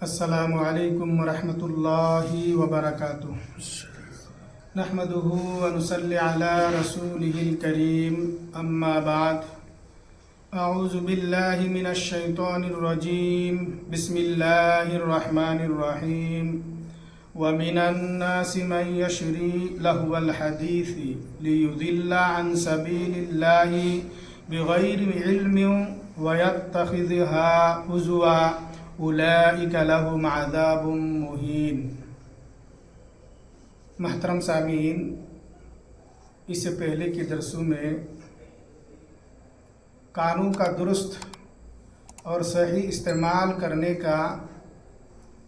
السلام علیکم ورحمۃ اللہ وبرکاتہ۔ نحمده ونصلی علی رسوله الکریم، اما بعد، اعوذ باللہ من الشیطان الرجیم، بسم اللہ الرحمن الرحیم۔ ومن الناس من یشری لہو الحدیث لیضل عن سبیل اللہ بغیر علم ویتخذها ہزوا اولئک لہم عذاب مہین۔ محترم سامعین، اس سے پہلے کے درسوں میں کانوں کا درست اور صحیح استعمال کرنے کا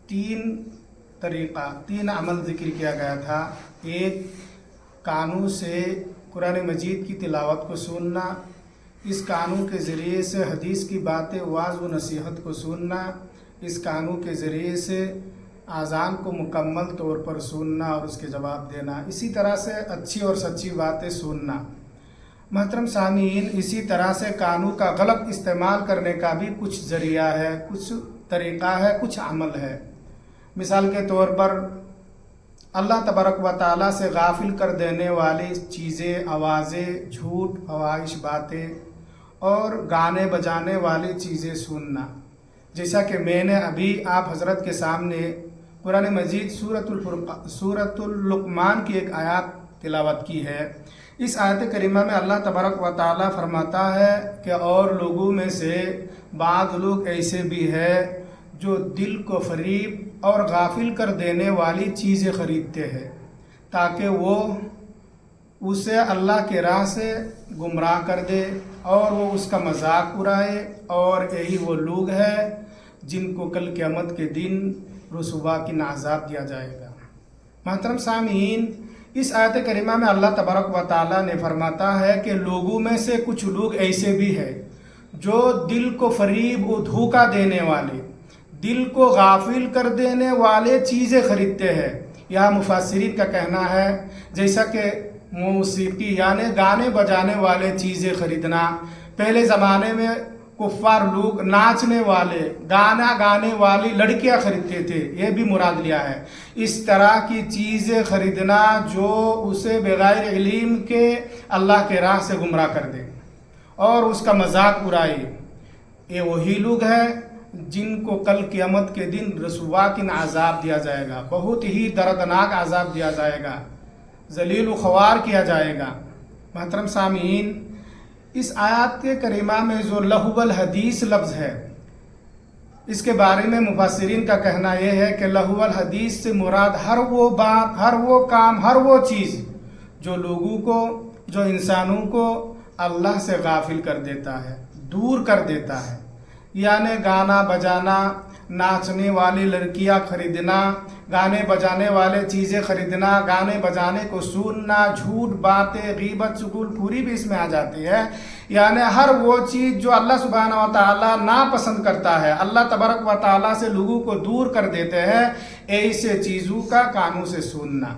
تین عمل ذکر کیا گیا تھا۔ ایک، کانوں سے قرآن مجید کی تلاوت کو سننا، اس کانوں کے ذریعے سے حدیث کی باتیں، واعظ و نصیحت کو سننا، اس کانوں کے ذریعے سے اذان کو مکمل طور پر سننا اور اس کے جواب دینا، اسی طرح سے اچھی اور سچی باتیں سننا۔ محترم سامعین، اسی طرح سے کانوں کا غلط استعمال کرنے کا بھی کچھ ذریعہ ہے، کچھ طریقہ ہے، کچھ عمل ہے۔ مثال کے طور پر اللہ تبارک و تعالیٰ سے غافل کر دینے والی چیزیں، آوازیں، جھوٹ، فواحش باتیں اور گانے بجانے والی چیزیں سننا، جیسا کہ میں نے ابھی آپ حضرت کے سامنے قرآن مجید سورۃ اللقمان کی ایک آیات تلاوت کی ہے۔ اس آیت کریمہ میں اللہ تبارک و تعالیٰ فرماتا ہے کہ اور لوگوں میں سے بعض لوگ ایسے بھی ہیں جو دل کو فریب اور غافل کر دینے والی چیزیں خریدتے ہیں تاکہ وہ اسے اللہ کے راہ سے گمراہ کر دے اور وہ اس کا مذاق اڑائے، اور یہی وہ لوگ ہیں جن کو کل قیامت کے دن رسوا کی عذاب دیا جائے گا۔ محترم سامعین، اس آیت کریمہ میں اللہ تبارک و تعالیٰ نے فرماتا ہے کہ لوگوں میں سے کچھ لوگ ایسے بھی ہیں جو دل کو فریب و دھوکہ دینے والے، دل کو غافل کر دینے والے چیزیں خریدتے ہیں۔ یہاں مفسرین کا کہنا ہے جیسا کہ موسیقی یعنی گانے بجانے والے چیزیں خریدنا۔ پہلے زمانے میں کفار لوگ ناچنے والے، گانا گانے والی لڑکیاں خریدتے تھے، یہ بھی مراد لیا ہے۔ اس طرح کی چیزیں خریدنا جو اسے بغیر علم کے اللہ کے راہ سے گمراہ کر دے اور اس کا مذاق اڑائے، یہ وہی لوگ ہیں جن کو کل قیامت کے دن رسوا کی عذاب دیا جائے گا، بہت ہی دردناک عذاب دیا جائے گا، ذلیل و خوار کیا جائے گا۔ محترم سامعین، اس آیات کے کریمہ میں جو لہو الحدیث لفظ ہے، اس کے بارے میں مفسرین کا کہنا یہ ہے کہ لہو الحدیث سے مراد ہر وہ بات، ہر وہ کام، ہر وہ چیز جو لوگوں کو، جو انسانوں کو اللہ سے غافل کر دیتا ہے، دور کر دیتا ہے، یعنی گانا بجانا، ناچنے والی لڑکیاں خریدنا، گانے بجانے والے چیزیں خریدنا، گانے بجانے کو سننا، جھوٹ باتیں، غیبت، چغل خوری بھی اس میں آ جاتی ہے۔ یعنی ہر وہ چیز جو اللہ سبحانہ و تعالیٰ ناپسند کرتا ہے، اللہ تبارک و تعالیٰ سے لوگوں کو دور کر دیتے ہیں، ایسے چیزوں کا کانوں سے سننا۔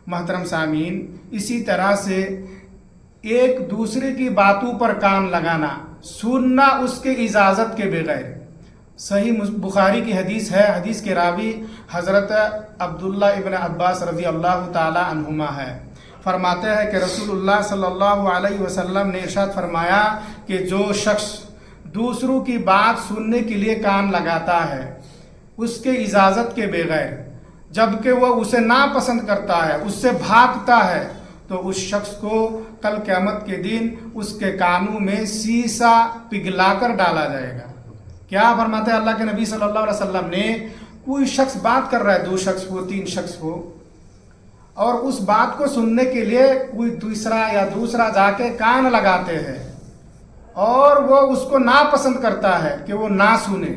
محترم سامعین، اسی طرح سے ایک دوسرے کی باتوں پر کان لگانا، سننا اس کے اجازت کے بغیر۔ صحیح بخاری کی حدیث ہے، حدیث کے راوی حضرت عبداللہ ابن عباس رضی اللہ تعالی عنہما ہے۔ فرماتے ہیں کہ رسول اللہ صلی اللہ علیہ وسلم نے ارشاد فرمایا کہ جو شخص دوسروں کی بات سننے کے لیے کان لگاتا ہے اس کے اجازت کے بغیر، جبکہ وہ اسے ناپسند کرتا ہے، اس سے بھاگتا ہے، تو اس شخص کو کل قیامت کے دن اس کے کانوں میں سیسا پگھلا کر ڈالا جائے گا۔ کیا فرماتے ہیں اللہ کے نبی صلی اللہ علیہ وسلم نے؟ کوئی شخص بات کر رہا ہے، 2 شخص ہو، 3 شخص ہو، اور اس بات کو سننے کے لیے کوئی دوسرا جا کے کان لگاتے ہیں اور وہ اس کو ناپسند کرتا ہے کہ وہ نہ سنے،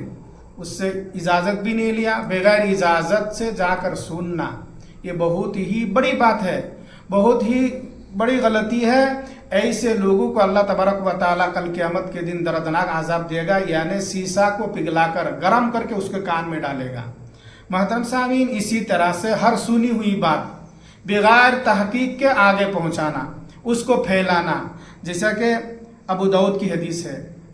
اس سے اجازت بھی نہیں لیا، بغیر اجازت سے جا کر سننا، یہ بہت ہی بڑی بات ہے، بہت ہی بڑی غلطی ہے۔ ایسے لوگوں کو اللہ تبارک و تعالیٰ کل قیامت کے دن دردناک عذاب دے گا، یعنی سیسا کو پگھلا کر، گرم کر کے اس کے کان میں ڈالے گا۔ محترم سامعین، اسی طرح سے ہر سنی ہوئی بات بغیر تحقیق کے آگے پہنچانا، اس کو پھیلانا، جیسا کہ ابو داؤد کی حدیث ہے،